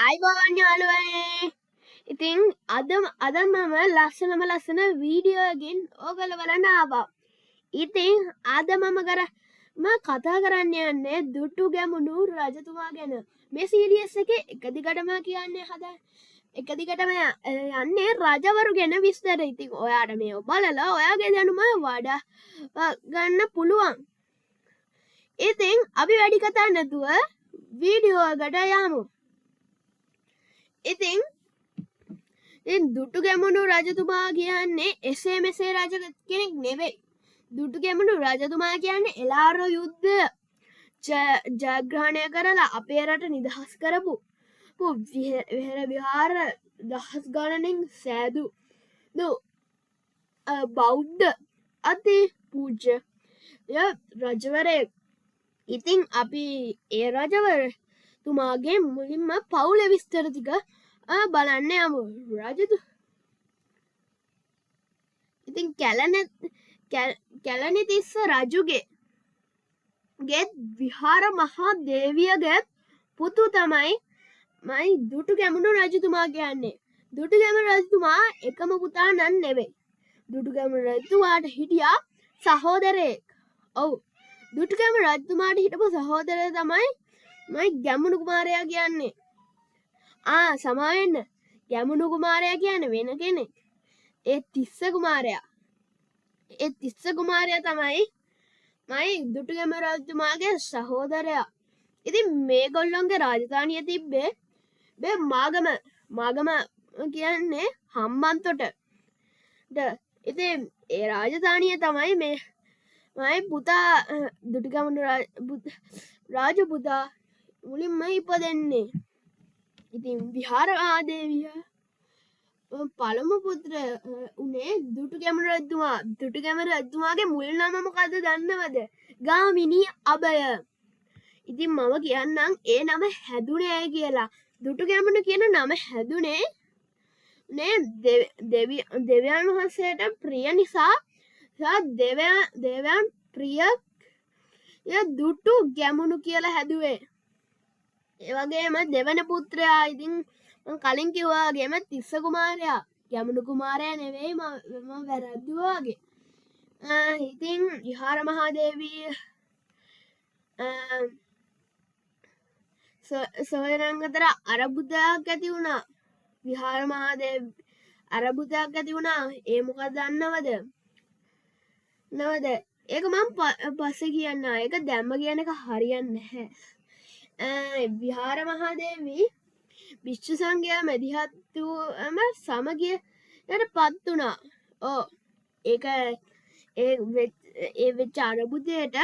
අයිබෝවන් යාළුවනේ. ඉතින් අද මම ලස්සන වීඩියෝ එකකින් ඕගොල්ලෝ බලන්න ආවා. ඉතින් අද මම කතා කරන්න යන්නේ දුටු ගැමුණු රජතුමා ගැන. මේ සීරීස් එකේ එක දිගටම කියන්නේ එක දිගටම යන්නේ රජවරු ගැන විස්තර. ඉතින් ඔයාට මේව බලලා ඔයාගේ දැනුම වඩා ගන්න පුළුවන්. ඉතින් අපි වැඩි කතා නැතුව වීඩියෝ එකට යමු. ඉතින් දුටු ගැමුණු රජතුමා කියන්නේ එසේ මෙසේ රජ කෙනෙක් නෙවෙයි. දුටු ගැමුණු රජතුමා කියන්නේ එලාර යුද්ධ ජයග්‍රහණය කරලා අපේ රට නිදහස් කරපු විහෙර විහාර දහස් ගණනින් සෑදු බෞද්ධ අති පූජ්‍ය රජවරයෙක්. ඉතින් අපි ඒ රජවර තුමාගේ මුලින්ම පවුල විස්තර ටික බලන්න යමු. ඉතින් කැලණි තිස්ස රජුගේ විහාර මහා දේවියගේ පුතු තමයි දුටු ගැමුණු රජතුමා කියන්නේ. දුටු ගැමුණු රජතුමා එකම පුතා නන් නෙවෙයි. දුටු ගැමුණු රජතුමාට හිටියා සහෝදරයෙක්. ඔව්, දුටු ගැමුණු රජතුමාට හිටපු සහෝදරය තමයි ගැමුණු කුමාරයා කියන්නේ. සමාවෙන්න, ගැමුණු කුමාරයා කියන්නේ වෙන කෙනෙක්. ඒ තිස්ස කුමාරයා තමයි දුටු ගැමුණු රජතුමාගේ සහෝදරයා. ඉතින් මේගොල්ලොන්ගේ රාජධානිය තිබ්බේ මාගම කියන්නේ හම්බන්තොට. ඉතින් ඒ රාජධානිය තමයි මේ පුතා දුටු ගැමුණු රාජ පුතා මුලින්ම ඉපදෙන්නේ. ඉතින් විහාර ආදේවිය පළමු පුත්‍ර උනේ දුටු ගැමුණු රජතුමා. දුටු ගැමුණු රජතුමාගේ මුල් නම මොකද්ද දන්නවද? ගාමිණී අභය. ඉතින් මම කියන්නම් ඒ නම හැදුනේ ඇයි කියලා. දුටු ගැමුණු කියන නම හැදුනේ දෙවියන් වහන්සේට ප්‍රිය නිසා. දෙවියන් ප්‍රිය දුටු ගැමුණු කියලා හැදුවේ. ඒ වගේම දෙවන පුත්‍රයා ඉතින් කලින් කිව්වා වගේම තිස්ස කුමාරයා. ගැමුණු කුමාරයා නෙවෙයි, මම වැරද්දුවා වගේ. ඉතින් විහාර මහාදේවිය සොයනන් අතර අරබුදයක් ඇති වුණා. විහාර මහාදේවි අරබුදයක් ඇති වුණා. ඒ මොකක්ද දන්නවද? ඒක මම පස්සේ කියන්න. ඒක දැම්ම කියන එක හරියන්නේ නැහැ. විහාර මහාදේවි විශ්ව සංඝයා මැදිහත් වූම සමගියට පත් වුණා. ඒක ඒ වෙච්ච අරබුදයට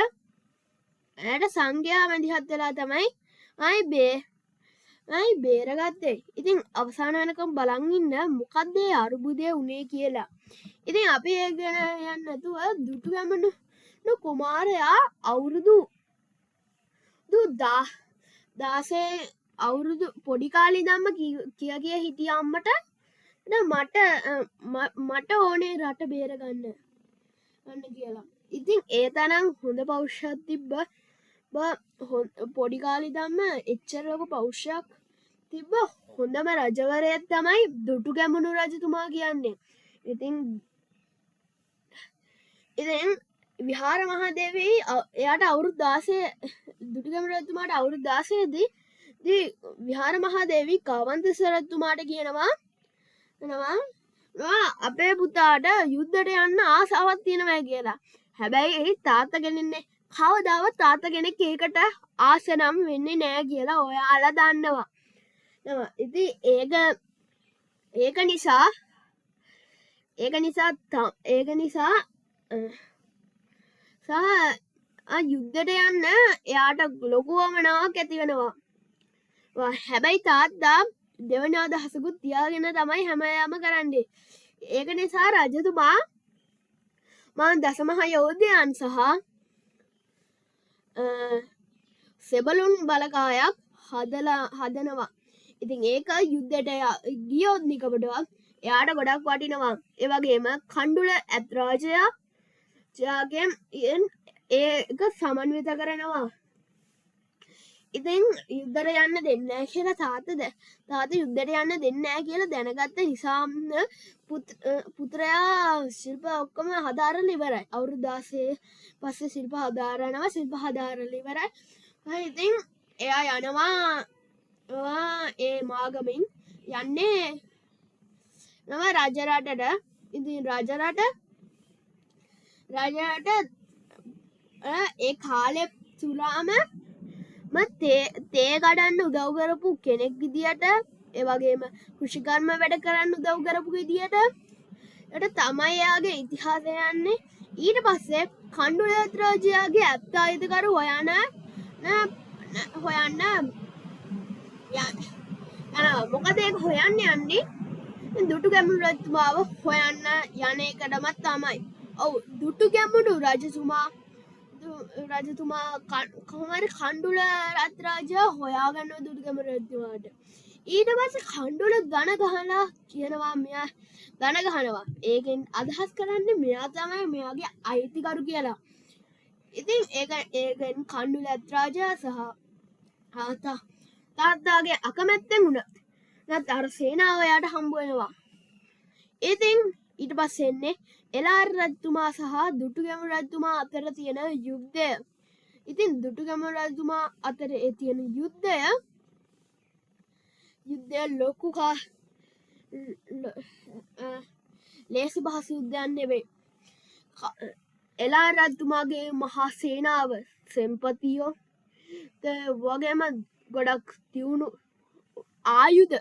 ඇයට සංඝයා මැදිහත් වෙලා තමයි බේරගත්තේ. ඉතින් අවසාන වෙනකම් බලන් ඉන්න මොකක්ද ඒ අරබුදය උනේ කියලා. ඉතින් අපි ඒ ගැන යන්න නැතුව දුටු ගැමුණු කුමාරයා අවුරුදු 16 අවුරුදු පොඩි කාලේ ඉඳන්ම කිය හිටිය අම්මට මට ඕනේ රට බේරගන්න කියලා. ඉතින් ඒ තරම් හොඳ පෞරුෂයක් තිබ්බ පොඩි කාලේ ඉඳන්ම එච්චර ලොකු පෞරුෂයක් තිබ්බ හොඳම රජවරයෙක් තමයි දුටු ගැමුණු රජතුමා කියන්නේ. ඉතින් විහාර මහාදේවි එයාට අවුරුදු 16 දුටු ගැමුණු රජතුමාට අවුරුදු 16 දී විහාර මහාදේවි කාවන්තිස්ස රජතුමාට කියනවා අපේ පුතාට යුද්ධයට යන්න ආසාවක් තියෙනවා කියලා. හැබැයි තාත්තා කෙනෙන්නේ කවදාවත් තාත්තා කෙනෙක් ඒකට ආස නම් වෙන්නේ නැහැ කියලා ඔයාලා දන්නවා. ඉතින් ඒක නිසා යුද්ධයට යන්න එයාට ලොකු වමනාවක් ඇති වෙනවා. හැබැයි තාත්තා දෙවන අදහසකුත් තියාගෙන තමයි හැමයාම කරන්නේ. ඒක නිසා රජතුමා දසමහා යෝධයන් සහ සෙබළුන් බලකායක් හදනවා. ඉතින් ඒක යුද්ධයට ගියොත් නිකමටවත් එයාට ගොඩක් වටිනවා. ඒ වගේම කණ්ඩුල ඇත් රාජයාගෙන් ඒක සමන්විත කරනවා. ඉතින් යුද්ධට යන්න දෙන්නේ නැහැ කියලා තාත්තා යුද්ධට යන්න දෙන්නේ නැහැ කියලා දැනගත්ත නිසාම පුත්‍රයා ශිල්ප ඔක්කොම හදාරලා ඉවරයි. අවුරුදු 16 පස්සේ ශිල්ප හදාරලා ඉවරයි. ඉතින් එයා යනවා ඒ මාගමෙන් යන්නේ රජරටට. ඉතින් රජරට ඒ කාලේ තුරාම තේ කඩන්න උදව් කරපු කෙනෙක් විදියට, ඒ වගේම කෘෂිකර්ම වැඩ කරන්න උදව් කරපු විදියට තමයි එයාගේ ඉතිහාසය යන්නේ. ඊට පස්සේ කණ්ඩුල රාජයාගේ ඇත්ත අයිතිකරු හොයන්න මොකද ඒක හොයන්න යන්නේ දුටුගැමුණු රජතුමාව හොයන්න යන එකටමත් තමයි. ඔව්, දුටුගැමුණු රජතුමා කොහොමරි කණ්ඩුල රත්රාජයා හොයාගන්න දුටුගැමුණු රජතුමාට. ඊට පස්සේ කණ්ඩුල දන ගහලා කියනවා දන ගහනවා. ඒකෙන් අදහස් කරන්නේ මෙයා තමයි මෙයාගේ අයිතිකරු කියලා. ඉතින් ඒකෙන් කණ්ඩුල රත්රාජයා සහ තාත්තාගේ අකමැත්තෙන් වුණත් අර සේනාව යාට හම්බ වෙනවා. ඉතින් ඊට පස්සේ එන්නේ එළාර රජතුමා සහ දුටුගැමුණු රජතුමා අතර තියෙන යුද්ධය. ඉතින් දුටුගැමුණු රජතුමා අතර තියෙන යුද්ධය ලොකු ලේසි පහසු යුද්ධයක් නෙවෙයි. එළාර රජතුමාගේ මහා සේනාව සෙන්පතියෝ වගේම ගොඩක් තියුණු ආයුධ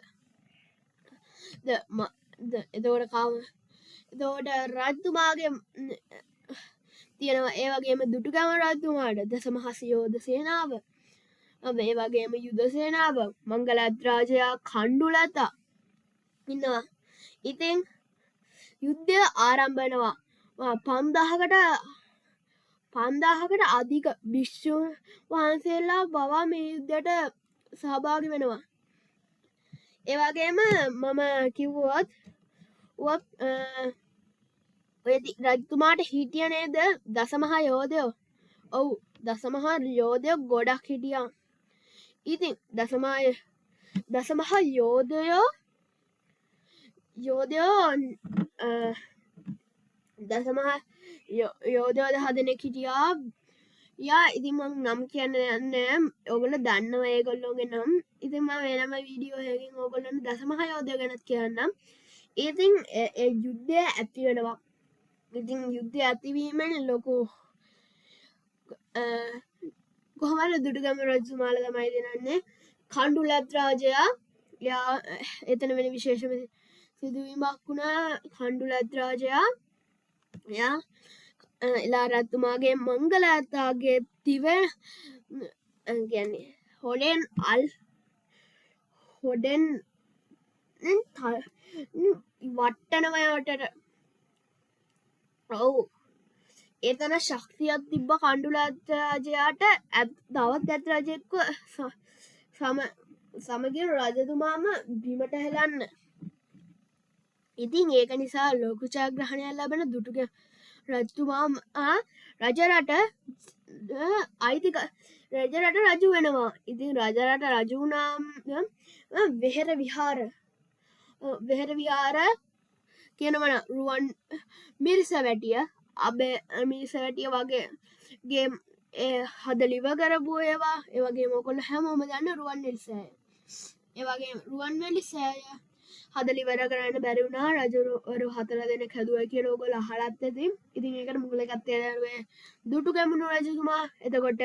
එතකොට රජතුමාගේ තියෙනවා. ඒ වගේම දුටුගැමුණු රජතුමාට දසමහා යෝධ සේනාව, මේ වගේම යුද සේනාව, මංගලත් රාජයා, කණ්ඩුලත ඉන්නවා. ඉතින් යුද්ධය ආරම්භ වෙනවා. 5000කට අධික භික්ෂුන් වහන්සේලා පවා මේ යුද්ධයට සහභාගී වෙනවා. ඒ වගේම මම කිව්වොත් ඔය රජතුමාට හිටිය නේද දසමහා යෝධයෝ? ඔව්, දසමහා යෝධයෝ ගොඩක් හිටියා. ඉතින් දසමහා යෝධයෝ දසමහා යෝධයෝ 10 දෙනෙක් හිටියා. ඉතින් මම නම් කියන්න යන්නේ ඔයගොල්ලෝ දන්නවා ඒගොල්ලෝගේ නම්. ඉතින් මම වෙනම වීඩියෝ එකකින් ඔයගොල්ලන්ට දසමහා යෝධයෝ ගැනත් කියන්නම්. ඉතින් ඒ යුද්ධය ඇති වෙනවා. ඉතින් යුද්ධය ඇතිවීමෙන් ලොකු කොහොමද දුටුගැමුණු රජතුමාලා තමයි දෙනන්නේ. කණ්ඩුලත් රාජයා එතන වෙන විශේෂම සිදුවීමක් වුණා. කණ්ඩුලත් රාජයා එළාර රජතුමාගේ මංගලතාගේ දිව කියන්නේ හොඩෙන් වට්ටනවයටට. ඔව්, ඒතන ශක්තියක් තිබ්බ කණ්ඩුලත් රාජයාට තවත් ඇත් රජෙක්ව සමගින් රජතුමාම බිමට හෙලන්න. ඉතින් ඒක නිසා ලෝක ජයග්‍රහණයක් ලැබෙන දුටුගැමුණු රජතුමා රජරට රජු වෙනවා. ඉතින් රජරට රජු වුණාම වෙහෙර විහාර කියනවන රුවන් මිරිසවැටිය මිරිසවැටිය වගේ හදලිව කරපු ඒවා. ඒ වගේ මොකොල්ල හැමෝම දන්න රුවන් මිරිසෑය. ඒ වගේ රුවන් මිරිසෑය හදලිවර කරන්න බැරි වුණා. රජවරු 4 දෙනෙක් හැදුවා කියලා ඔයගොල්ලෝ අහලත් ඇති. ඉතින් ඒකට මුල ගත්තේ දරුවේ දුටුගැමුණු රජතුමා. එතකොට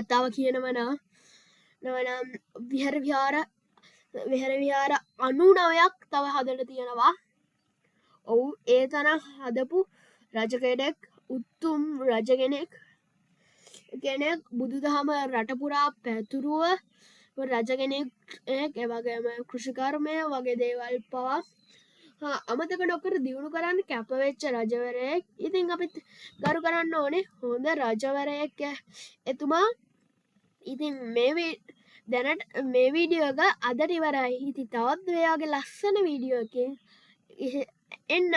තව කියනවා නම් විහාර 99ක් තව හදලා තියෙනවා. ඔව්, ඒ තරම් හදපු රජ කෙනෙක්, උතුම් රජ කෙනෙක් බුදුදහම රට පුරා පැතුරුව රජ කෙනෙක්. ඒ වගේම කෘෂිකර්මය වගේ දේවල් පවා අමතක නොකර දියුණු කරන්න කැපවෙච්ච රජවරයෙක්. ඉතින් අපිත් ගරු කරන්න ඕනේ හොඳ රජවරයෙක් එතුමා. ඉතින් දැනට මේ වීඩියෝ එක අදට ඉවරයි. ඉතින් තවත් ඔයාගේ ලස්සන වීඩියෝ එකකින් එන්න.